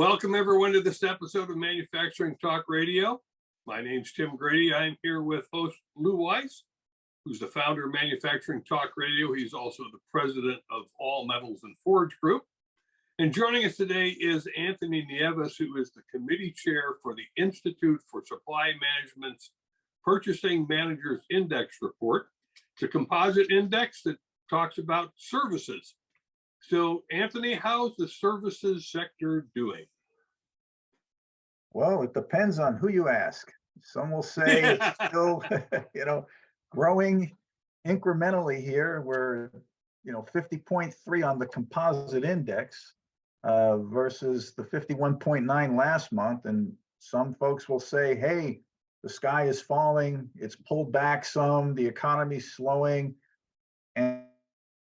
Welcome everyone to this episode of Manufacturing Talk Radio. My name's Tim Grady. I'm here with host Lou Weiss, who's the founder of Manufacturing Talk Radio. He's also the president of All Metals and Forge Group. And joining us today is Anthony Nieves, who is the committee chair for the Institute for Supply Management's Purchasing Managers Index report. It's a composite index that talks about services. So, Anthony, how's the services sector doing? Well, it depends on who you ask. Some will say it's still, growing incrementally here. We're, 50.3 on the composite index versus the 51.9 last month. And some folks will say, hey, the sky is falling. It's pulled back some. The economy's slowing. And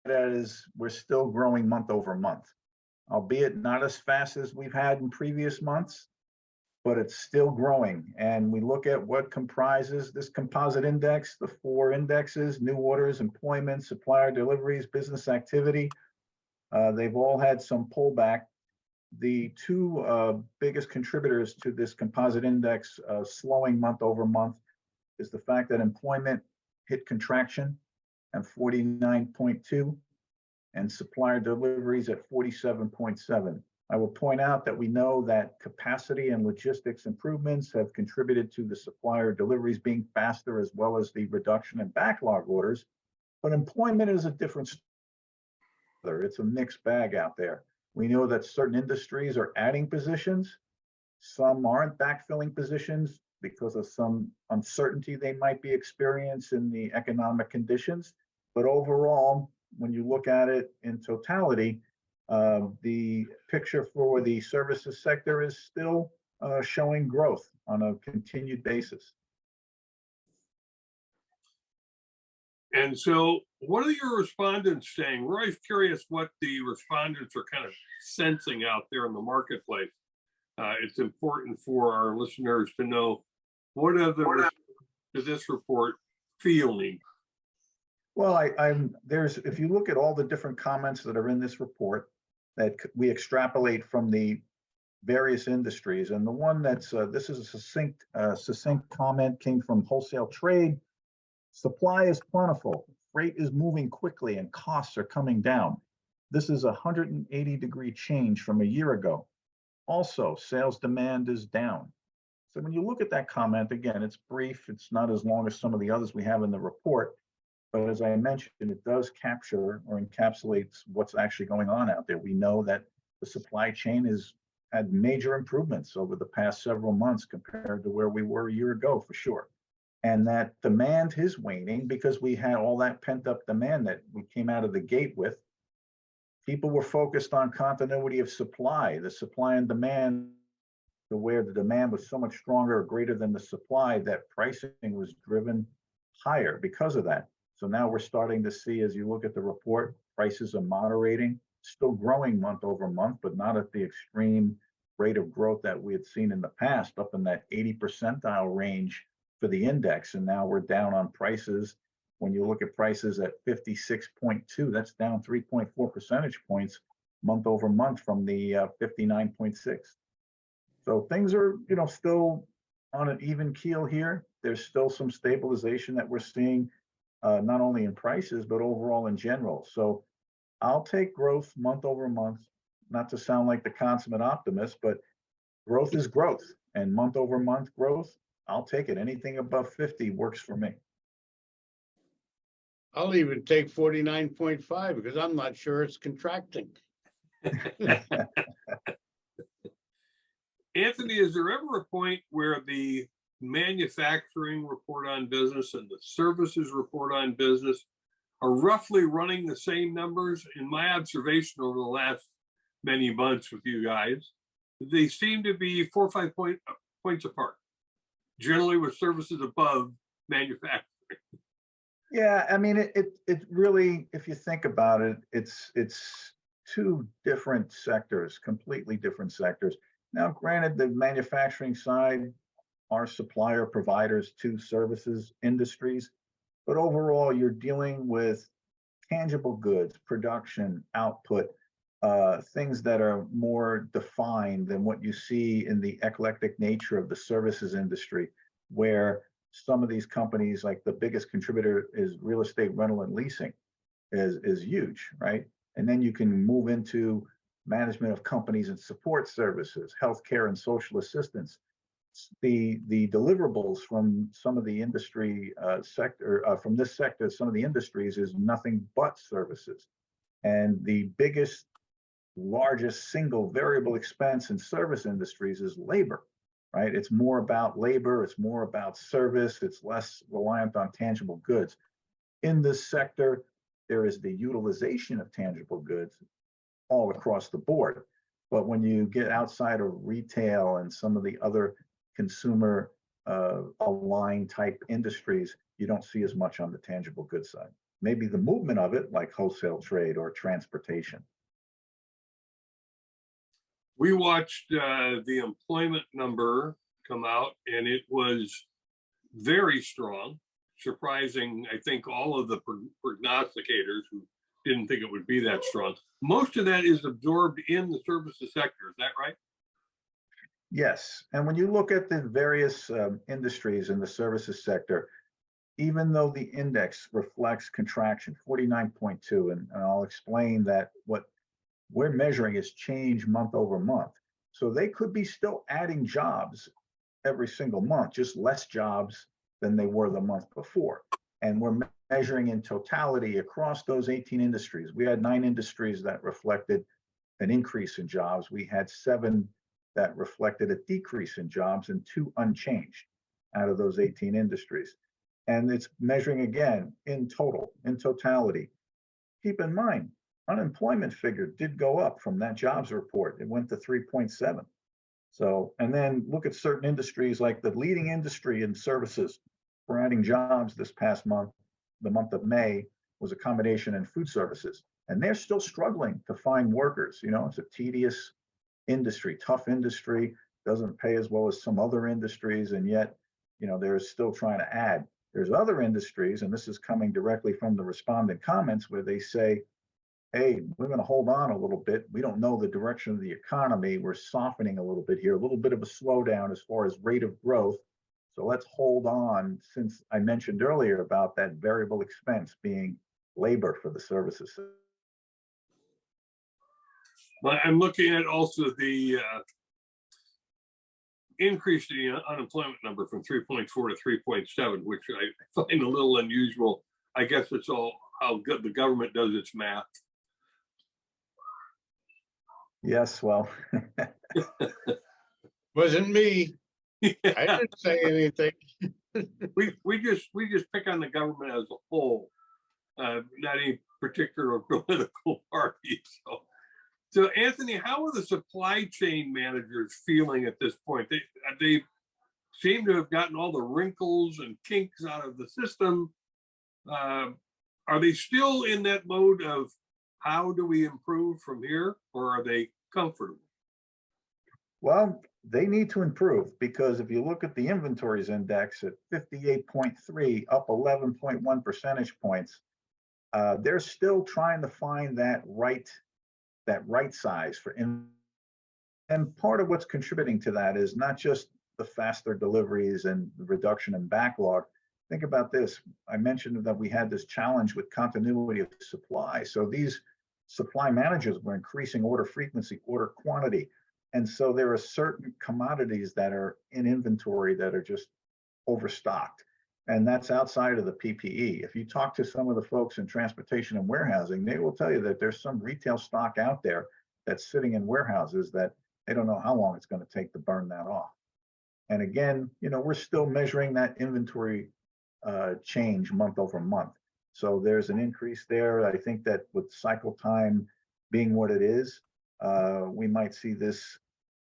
that is, we're still growing month over month, albeit not as fast as we've had in previous months, but it's still growing. And we look at what comprises this composite index, the four indexes: new orders, employment, supplier deliveries, business activity. They've all had some pullback. The two biggest contributors to this composite index slowing month over month is the fact that employment hit contraction at 49.2 and supplier deliveries at 47.7. I will point out that we know that capacity and logistics improvements have contributed to the supplier deliveries being faster, as well as the reduction in backlog orders. But employment is a different story. It's a mixed bag out there. We know that certain industries are adding positions. Some aren't backfilling positions because of some uncertainty they might be experiencing in the economic conditions. But overall, when you look at it in totality, the picture for the services sector is still showing growth on a continued basis. And so what are your respondents saying? We're always curious what the respondents are kind of sensing out there in the marketplace. It's important for our listeners to know what are the to this report feeling. Well, if you look at all the different comments that are in this report that we extrapolate from the various industries, and the one that's this is a succinct comment came from wholesale trade. Supply is plentiful, freight is moving quickly, and costs are coming down. This is a 180-degree change from a year ago. Also, sales demand is down. So when you look at that comment, again, it's brief. It's not as long as some of the others we have in the report. But as I mentioned, it does capture or encapsulates what's actually going on out there. We know that the supply chain has had major improvements over the past several months compared to where we were a year ago, for sure. And that demand is waning because we had all that pent up demand that we came out of the gate with. People were focused on continuity of supply, the supply and demand, to where the demand was so much stronger or greater than the supply that pricing was driven higher because of that. So now we're starting to see, as you look at the report, prices are moderating, still growing month over month, but not at the extreme rate of growth that we had seen in the past, up in that 80 percentile range for the index. And now we're down on prices. When you look at prices at 56.2, that's down 3.4 percentage points month over month from the 59.6. So things are, still on an even keel here. There's still some stabilization that we're seeing, not only in prices, but overall in general. So I'll take growth month over month, not to sound like the consummate optimist, but growth is growth, and month over month growth, I'll take it. Anything above 50 works for me. I'll even take 49.5 because I'm not sure it's contracting. Anthony, is there ever a point where the manufacturing report on business and the services report on business are roughly running the same numbers? In my observation over the last many months with you guys, they seem to be 4 or 5 points apart, generally with services above manufacturing. Yeah, I mean, it really, if you think about it, it's two different sectors, completely different sectors. Now, granted, the manufacturing side are supplier providers to services industries, but overall, you're dealing with tangible goods, production, output. things that are more defined than what you see in the eclectic nature of the services industry, where some of these companies, like the biggest contributor is real estate rental and leasing, is huge, right? And then you can move into management of companies and support services, healthcare and social assistance. The deliverables from some of the industry sector, from this sector, some of the industries is nothing but services. And the biggest, largest single variable expense in service industries is labor, right? It's more about labor, it's more about service, it's less reliant on tangible goods. In this sector, there is the utilization of tangible goods all across the board. But when you get outside of retail and some of the other consumer aligned type industries, you don't see as much on the tangible goods side. Maybe the movement of it, like wholesale trade or transportation. We watched the employment number come out, and it was very strong, surprising, I think, all of the prognosticators who didn't think it would be that strong. Most of that is absorbed in the services sector. Is that right? Yes. And when you look at the various industries in the services sector, even though the index reflects contraction, 49.2, and I'll explain that what we're measuring is change month over month. So they could be still adding jobs every single month, just less jobs than they were the month before. And we're measuring in totality across those 18 industries. We had 9 industries that reflected an increase in jobs. We had 7 that reflected a decrease in jobs and 2 unchanged out of those 18 industries. And it's measuring again in total, in totality. Keep in mind, unemployment figure did go up from that jobs report. It went to 3.7. So, and then look at certain industries like the leading industry in services for adding jobs this past month, the month of May, was accommodation and food services. And they're still struggling to find workers. You know, it's a tedious industry, tough industry, doesn't pay as well as some other industries. And yet, you know, they're still trying to add. There's other industries, and this is coming directly from the respondent comments, where they say, hey, we're going to hold on a little bit. We don't know the direction of the economy. We're softening a little bit here, a little bit of a slowdown as far as rate of growth. So let's hold on, since I mentioned earlier about that variable expense being labor for the services. But I'm looking at also the increase in the unemployment number from 3.4 to 3.7, which I find a little unusual. I guess it's all how good the government does its math. Yes, well, Wasn't me. I didn't say anything. we just pick on the government as a whole, not any particular political party. So Anthony, how are the supply chain managers feeling at this point? They seem to have gotten all the wrinkles and kinks out of the system. Are they still in that mode of how do we improve from here, or are they comfortable? well, they need to improve, because if you look at the inventories index at 58.3, up 11.1 percentage points, they're still trying to find that right size for in. And part of what's contributing to that is not just the faster deliveries and the reduction in backlog. Think about this. I mentioned that we had this challenge with continuity of supply. So these supply managers were increasing order frequency, order quantity. And so there are certain commodities that are in inventory that are just overstocked. And that's outside of the PPE. If you talk to some of the folks in transportation and warehousing, they will tell you that there's some retail stock out there that's sitting in warehouses that they don't know how long it's going to take to burn that off. And again, you know, we're still measuring that inventory change month over month. So there's an increase there. I think that with cycle time being what it is, we might see this,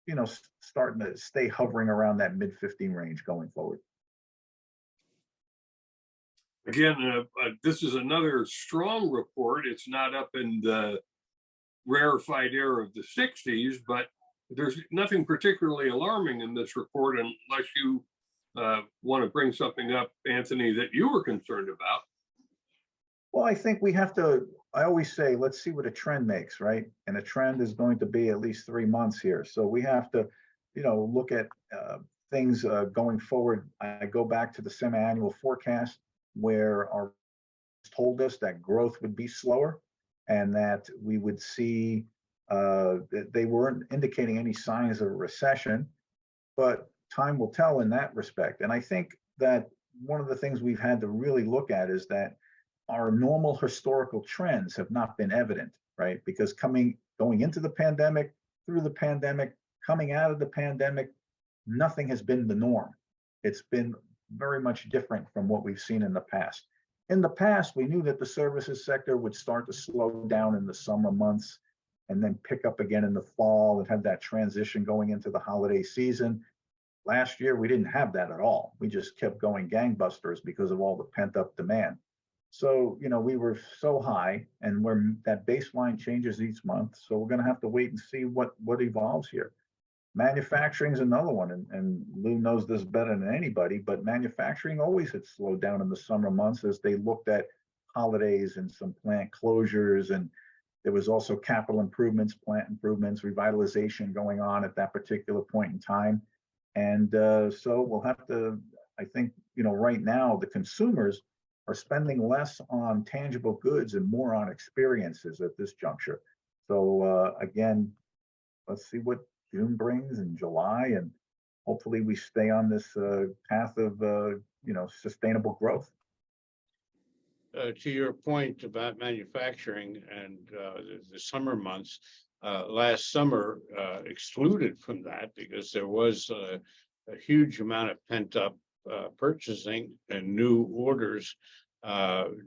you know, starting to stay hovering around that mid-15 range going forward. Again, this is another strong report. It's not up in the rarefied air of the 60s, but there's nothing particularly alarming in this report, unless you want to bring something up, Anthony, that you were concerned about. Well, I think we have to I always say, let's see what a trend makes, right? And a trend is going to be at least 3 months here. So we have to, look at things going forward. I go back to the semi-annual forecast where our told us that growth would be slower and that we would see they weren't indicating any signs of a recession, but time will tell in that respect. And I think that one of the things we've had to really look at is that our normal historical trends have not been evident, right? Because going into the pandemic, through the pandemic, coming out of the pandemic, nothing has been the norm. It's been very much different from what we've seen in the past. In the past, we knew that the services sector would start to slow down in the summer months and then pick up again in the fall and have that transition going into the holiday season. Last year, we didn't have that at all. We just kept going gangbusters because of all the pent up demand. So, we were so high and that baseline changes each month. So we're going to have to wait and see what evolves here. Manufacturing is another one, and Lou knows this better than anybody, but manufacturing always had slowed down in the summer months as they looked at holidays and some plant closures. And there was also capital improvements, plant improvements, revitalization going on at that particular point in time. And so we'll have to, I think, right now the consumers are spending less on tangible goods and more on experiences at this juncture. So again, let's see what June brings in July, and hopefully we stay on this path of sustainable growth. To your point about manufacturing and the summer months, last summer excluded from that because there was a huge amount of pent up purchasing and new orders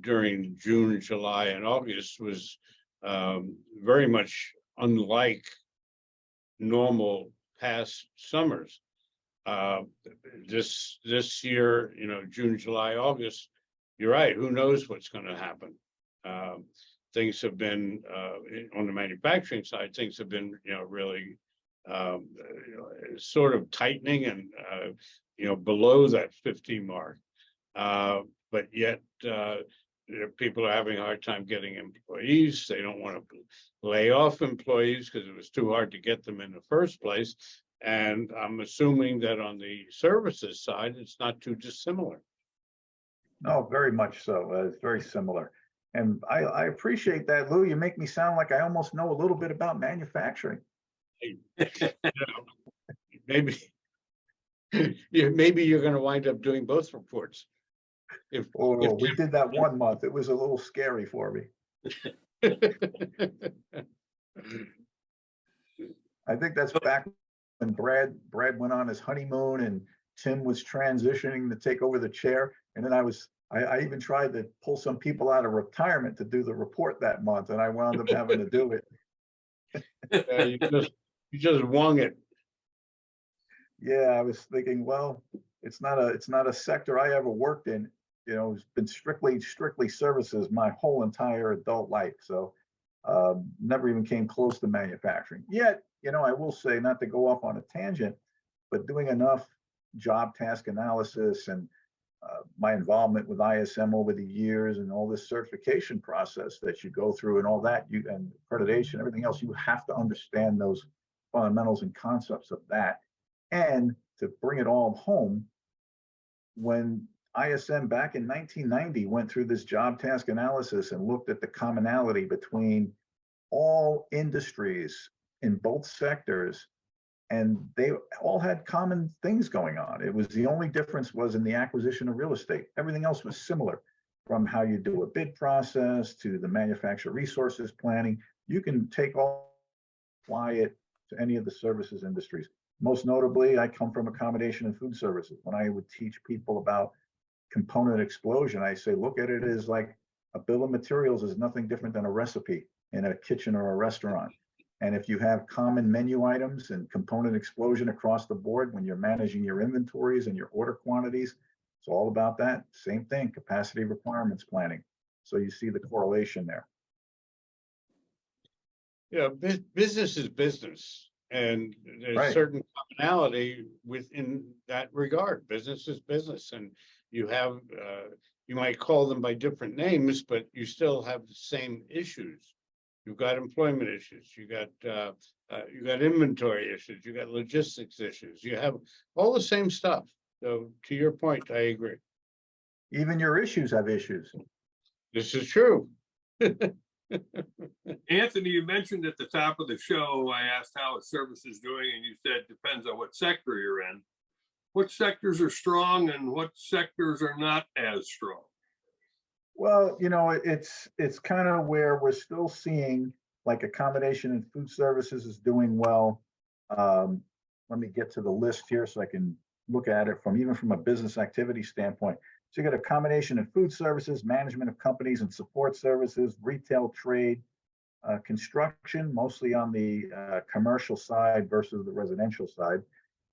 during June, July, and August was very much unlike normal past summers. This year, June, July, August, you're right. Who knows what's going to happen? Things have been on the manufacturing side. Things have been, really, sort of tightening and below that 50 mark. But yet, people are having a hard time getting employees. They don't want to lay off employees because it was too hard to get them in the first place. And I'm assuming that on the services side, it's not too dissimilar. No, very much so. It's very similar. And I appreciate that, Lou. You make me sound like I almost know a little bit about manufacturing. Maybe you're going to wind up doing both reports. We did that 1 month. It was a little scary for me. I think that's back when Brad went on his honeymoon and Tim was transitioning to take over the chair. And then I even tried to pull some people out of retirement to do the report that month, and I wound up having to do it. You just wung it. Yeah, I was thinking, well, it's not a sector I ever worked in. It's been strictly services my whole entire adult life. So never even came close to manufacturing. Yet, I will say, not to go off on a tangent, but doing enough job task analysis and my involvement with ISM over the years and all this certification process that you go through and all that, and accreditation, everything else, you have to understand those fundamentals and concepts of that. And to bring it all home, when ISM back in 1990 went through this job task analysis and looked at the commonality between all industries in both sectors, and they all had common things going on. It was the only difference was in the acquisition of real estate. Everything else was similar, from how you do a bid process to the manufacturer resources planning. You can apply it to any of the services industries. Most notably, I come from accommodation and food services. When I would teach people about component explosion, I say, look at it as like a bill of materials is nothing different than a recipe in a kitchen or a restaurant. And if you have common menu items and component explosion across the board when you're managing your inventories and your order quantities, it's all about that. Same thing, capacity requirements planning. So you see the correlation there. Yeah, business is business. And there's Right. certain commonality within that regard. Business is business. And you have You might call them by different names, but you still have the same issues. You've got employment issues, you got inventory issues, you got logistics issues, you have all the same stuff. So to your point, I agree. Even your issues have issues. This is true. Anthony, you mentioned at the top of the show, I asked how a service is doing, and you said depends on what sector you're in. What sectors are strong and what sectors are not as strong? Well, it's kind of where we're still seeing like accommodation and food services is doing well. Let me get to the list here so I can look at it even from a business activity standpoint. So you got accommodation and food services, management of companies and support services, retail trade, construction, mostly on the commercial side versus the residential side.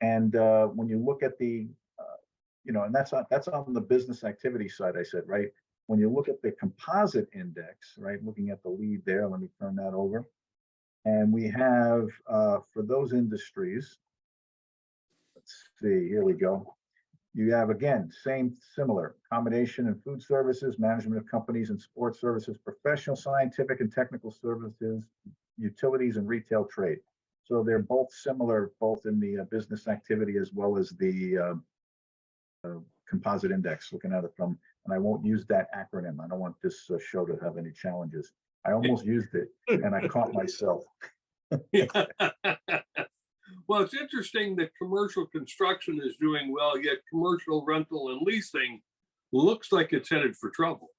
And when you look at the, and that's on the business activity side, I said, right? When you look at the composite index, right, looking at the lead there, let me turn that over. And we have, for those industries, let's see, here we go. You have, again, similar accommodation and food services, management of companies and sports services, professional, scientific and technical services, utilities and retail trade. So they're both similar, both in the business activity as well as the composite index, looking at it from, and I won't use that acronym. I don't want this show to have any challenges. I almost used it and I caught myself. Well, it's interesting that commercial construction is doing well, yet commercial rental and leasing looks like it's headed for trouble.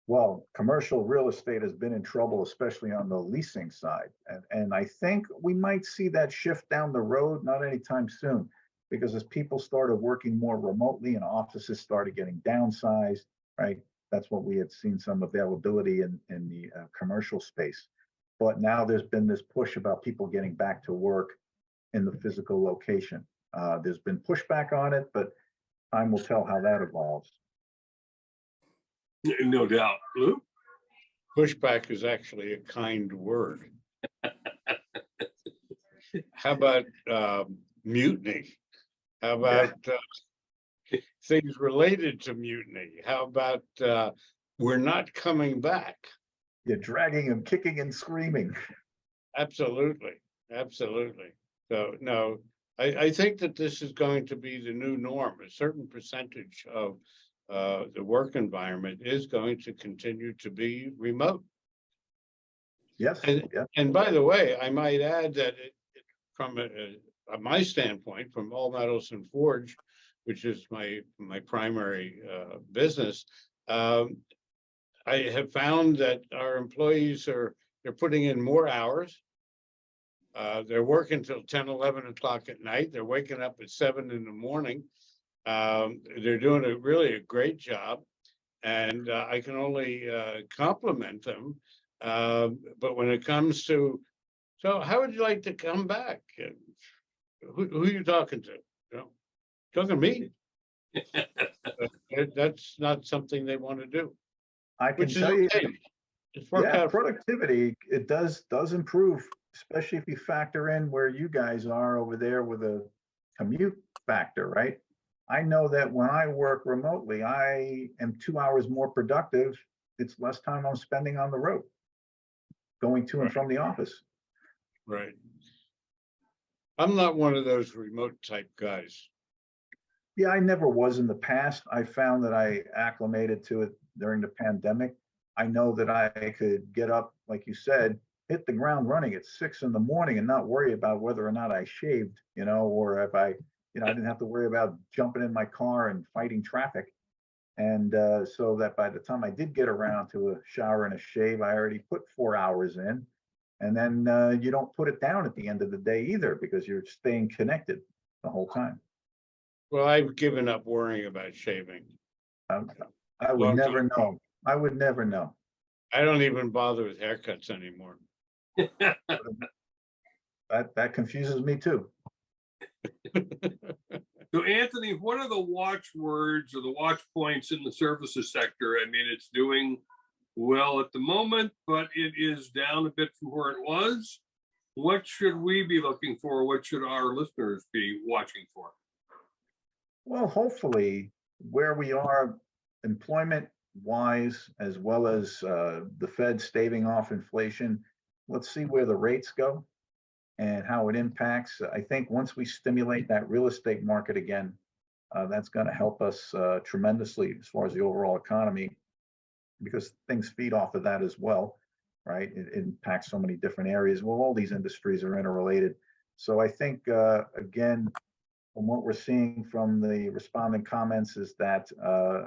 Well, commercial real estate has been in trouble, especially on the leasing side. And I think we might see that shift down the road, not anytime soon, because as people started working more remotely and offices started getting downsized, right? That's what we had seen some availability in the commercial space. But now there's been this push about people getting back to work in the physical location. There's been pushback on it, but time will tell how that evolves. No doubt. Lou? Pushback is actually a kind word. How about mutiny? How about things related to mutiny? How about we're not coming back? You're dragging and kicking and screaming. Absolutely. Absolutely. So, no, I think that this is going to be the new norm. A certain percentage of the work environment is going to continue to be remote. Yes. And by the way, I might add that from my standpoint, from All Metals and Forge, which is my primary business, I have found that our employees they're putting in more hours. They're working till 10, 11 o'clock at night. They're waking up at 7 in the morning. They're doing really a great job, and I can only compliment them. But when it comes to, so how would you like to come back? Who are you talking to? Talking to me? That's not something they want to do. I can tell you, It's worked out. productivity, it does improve, especially if you factor in where you guys are over there with a commute factor, right? I know that when I work remotely, I am 2 hours more productive. It's less time I'm spending on the road, going to and from the office. Right. I'm not one of those remote type guys. Yeah, I never was in the past. I found that I acclimated to it during the pandemic. I know that I could get up, like you said, hit the ground running at 6 in the morning and not worry about whether or not I shaved, or if I didn't have to worry about jumping in my car and fighting traffic. And so that by the time I did get around to a shower and a shave, I already put 4 hours in. And then you don't put it down at the end of the day either, because you're staying connected the whole time. Well, I've given up worrying about shaving. I would never know. I would never know. I don't even bother with haircuts anymore. That confuses me too. So Anthony, what are the watch words or the watch points in the services sector? I mean, it's doing well at the moment, but it is down a bit from where it was. What should we be looking for? What should our listeners be watching for? Well, hopefully where we are employment wise, as well as the Fed staving off inflation, let's see where the rates go and how it impacts. I think once we stimulate that real estate market again, that's going to help us tremendously as far as the overall economy, because things feed off of that as well, right? It impacts so many different areas. Well, all these industries are interrelated. So I think, again, from what we're seeing from the respondent comments is that,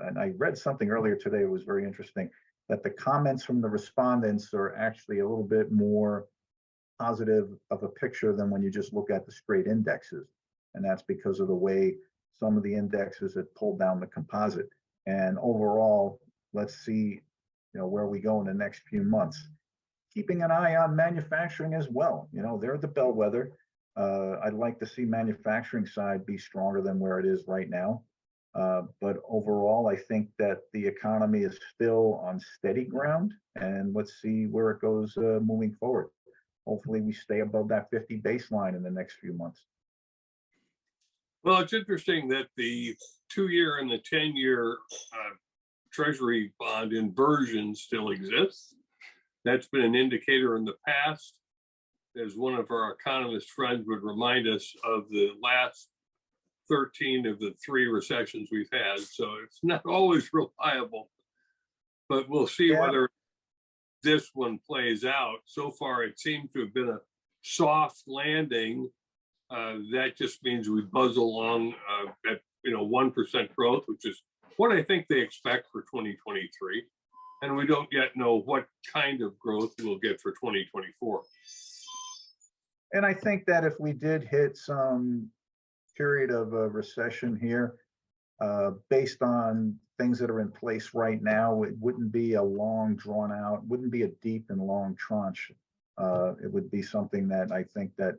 and I read something earlier today, it was very interesting, that the comments from the respondents are actually a little bit more positive of a picture than when you just look at the straight indexes. And that's because of the way some of the indexes have pulled down the composite. And overall, let's see, where we go in the next few months. Keeping an eye on manufacturing as well. They're the bellwether. I'd like to see manufacturing side be stronger than where it is right now. But overall, I think that the economy is still on steady ground, and let's see where it goes moving forward. Hopefully we stay above that 50 baseline in the next few months. Well, it's interesting that the 2-year and the 10-year Treasury bond inversion still exists. That's been an indicator in the past, as one of our economist friends would remind us of the last 13 of the 3 recessions we've had. So it's not always reliable, but we'll see whether this one plays out. So far, it seems to have been a soft landing. That just means we buzz along at 1% growth, which is what I think they expect for 2023. And we don't yet know what kind of growth we'll get for 2024. And I think that if we did hit some period of a recession here, based on things that are in place right now, it wouldn't be a long drawn out, wouldn't be a deep and long tranche. It would be something that I think that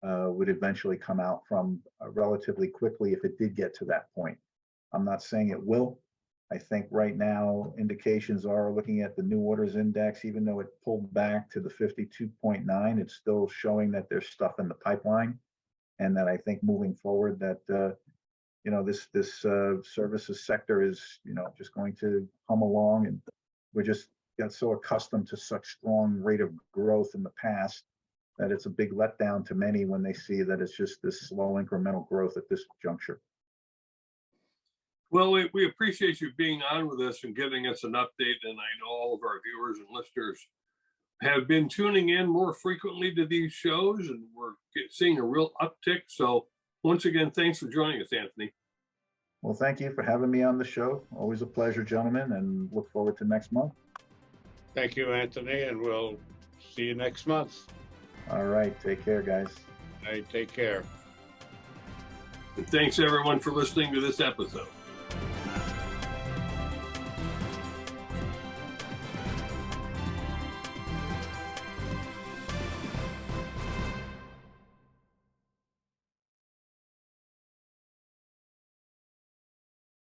would eventually come out from relatively quickly if it did get to that point. I'm not saying it will. I think right now indications are, looking at the new orders index, even though it pulled back to the 52.9, it's still showing that there's stuff in the pipeline. And that I think moving forward that, this services sector is, just going to hum along, and we just got so accustomed to such strong rate of growth in the past that it's a big letdown to many when they see that it's just this slow incremental growth at this juncture. Well, we appreciate you being on with us and giving us an update. And I know all of our viewers and listeners have been tuning in more frequently to these shows, and we're seeing a real uptick. So once again, thanks for joining us, Anthony. Well, thank you for having me on the show. Always a pleasure, gentlemen, and look forward to next month. Thank you, Anthony, and we'll see you next month. All right. Take care, guys. All right, take care. And thanks everyone for listening to this episode.